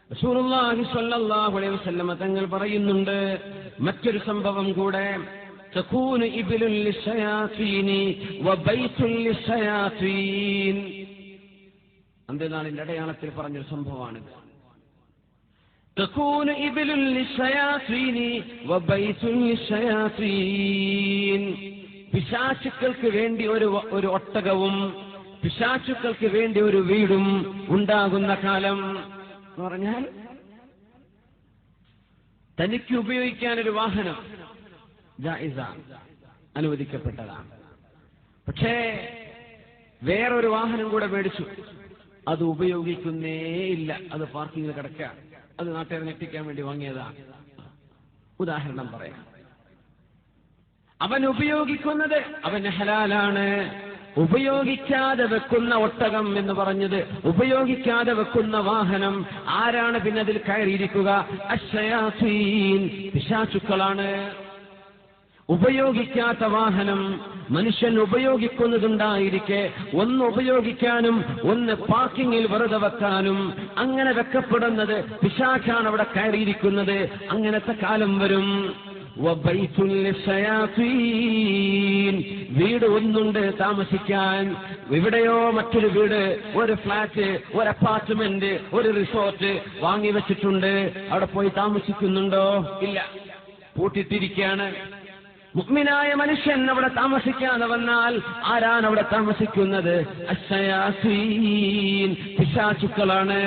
റസൂലുള്ളാഹി സ്വല്ലല്ലാഹു അലൈഹി വസല്ലം തങ്ങൾ പറയുന്നുണ്ട് മറ്റൊരു സംഭവം കൂടെ, തകൂനു ഇബ്ലുൽ ലിശയാതീനി വബൈതുൽ ലിശയാതീൻ. അന്ത്യനാളിന്റെ അടയാളത്തിൽ പറഞ്ഞൊരു സംഭവമാണിത്. തകൂനു ഇബ്ലുൽ ലിശയാതീനി വബൈതുൽ ലിശയാതീൻ. പിശാചുക്കൾക്ക് വേണ്ടി ഒരു ഒട്ടകവും പിശാചുക്കൾക്ക് വേണ്ടി ഒരു വീടും ഉണ്ടാകുന്ന കാലം എന്ന് പറഞ്ഞാൽ, തനിക്ക് ഉപയോഗിക്കാനൊരു വാഹനം ജായിസാണ്, അനുവദിക്കപ്പെട്ടതാണ്. പക്ഷേ വേറൊരു വാഹനം കൂടെ മേടിച്ചു, അത് ഉപയോഗിക്കുന്നേ ഇല്ല, അത് പാർക്കിങ്ങിൽ കിടക്കുക, അത് നാട്ടുകാരെ ഞെട്ടിക്കാൻ വേണ്ടി വാങ്ങിയതാണ്. ഉദാഹരണം പറയാം, അവൻ ഉപയോഗിക്കുന്നത് അവന് ഹലാലാണ്. ഉപയോഗിക്കാതെ വെക്കുന്ന ഒട്ടകം എന്ന് പറഞ്ഞത്, ഉപയോഗിക്കാതെ വെക്കുന്ന വാഹനം ആരാണ് പിന്നെ അതിൽ കയറിയിരിക്കുക? അശ്ശയാതീൻ, പിശാചുക്കളാണ്. ഉപയോഗിക്കാത്ത വാഹനം മനുഷ്യൻ ഉപയോഗിക്കുന്നതുണ്ടായിരിക്കെ ഒന്ന് ഉപയോഗിക്കാനും ഒന്ന് പാർക്കിങ്ങിൽ വെറുതെ വെക്കാനും അങ്ങനെ വെക്കപ്പെടുന്നത് പിശാചാണ് അവിടെ കയറിയിരിക്കുന്നത്. അങ്ങനത്തെ കാലം വരും. വീട് ഒന്നുണ്ട് താമസിക്കാൻ, എവിടെയോ മറ്റൊരു വീട്, ഒരു ഫ്ലാറ്റ്, ഒരു അപ്പാർട്ട്മെന്റ്, ഒരു റിസോർട്ട് വാങ്ങി വെച്ചിട്ടുണ്ട്. അവിടെ പോയി താമസിക്കുന്നുണ്ടോ? ഇല്ല, പൂട്ടിട്ടിരിക്കുകയാണ്. മുഅ്മിനായ മനുഷ്യൻ അവിടെ താമസിക്കാതെ വന്നാൽ ആരാണ് അവിടെ താമസിക്കുന്നത്? അശ്ശയാതീൻ, പിശാചുക്കളാണ്.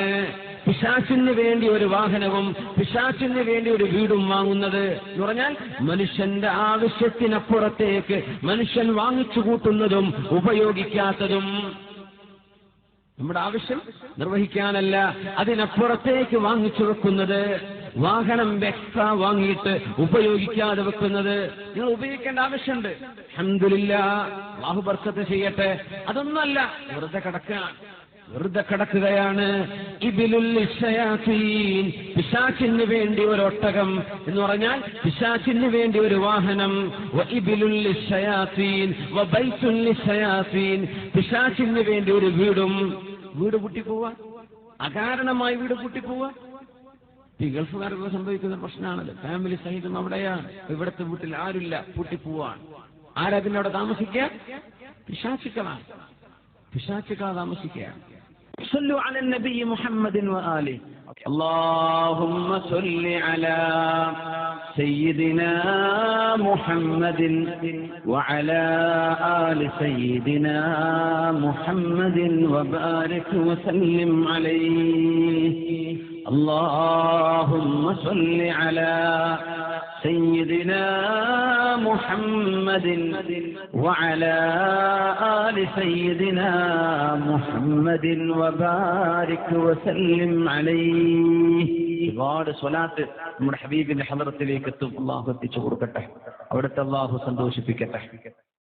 പിശാചിന് വേണ്ടി ഒരു വാഹനവും പിശാചിന് വേണ്ടി ഒരു വീടും വാങ്ങുന്നത് എന്ന് പറഞ്ഞാൽ, മനുഷ്യന്റെ ആവശ്യത്തിനപ്പുറത്തേക്ക് മനുഷ്യൻ വാങ്ങിച്ചു കൂട്ടുന്നതും ഉപയോഗിക്കാത്തതും. നമ്മുടെ ആവശ്യം നിർവഹിക്കാനല്ല, അതിനപ്പുറത്തേക്ക് വാങ്ങിച്ചു വെക്കുന്നത്. വാഹനം എക്സ്ട്രാ വാങ്ങിയിട്ട് ഉപയോഗിക്കാതെ വെക്കുന്നത്. നിങ്ങൾ ഉപയോഗിക്കേണ്ട ആവശ്യമുണ്ട്, അൽഹംദുലില്ലാഹ്, അല്ലാഹു ബർക്കത്ത് ചെയ്യട്ടെ. അതൊന്നുമല്ല, വെറുതെ കിടക്കുകയാണ്. ഇബ്ലുൽ ലിശയാതീൻ, പിശാചിന് വേണ്ടി ഒരു ഒട്ടകം എന്ന് പറഞ്ഞാൽ പിശാചിന് വേണ്ടി ഒരു വാഹനം. ഇബ്ലുൽ ലിശയാതീൻ വബൈതുൽ ലിശയാതീൻ, പിശാചിന് വേണ്ടി ഒരു വീടും. വീട് പൂട്ടിപ്പോവാ, അകാരണമായി വീട് പൂട്ടിപ്പോവാ. ഈ ഗൾഫുകാർക്ക് സംഭവിക്കുന്ന പ്രശ്നമാണത്. ഫാമിലി സഹിതം അവിടെയാണ്, ഇവിടുത്തെ വീട്ടിൽ ആരുമില്ല, പൂട്ടിപ്പോവാണ്. ആരതിനവിടെ താമസിക്കുക? പിശാചുക്കളാണ്, പിശാചുക്കളാ താമസിക്കുക. صلوا على النبي محمد وآله. اللهم صل على سيدنا محمد وعلى آل سيدنا محمد وبارك وسلم عليه. اللهم صل على سيدنا محمد وعلى آل سيدنا محمد وبارك وسلم عليه. ഒരുപാട് സ്വലാത്ത് നമ്മുടെ ഹബീബിന്റെ ഹളറത്തിലേക്ക് എത്തും. അല്ലാഹു എത്തിച്ചു കൊടുക്കട്ടെ, അവിടുത്തെ അല്ലാഹു സന്തോഷിപ്പിക്കട്ടെ.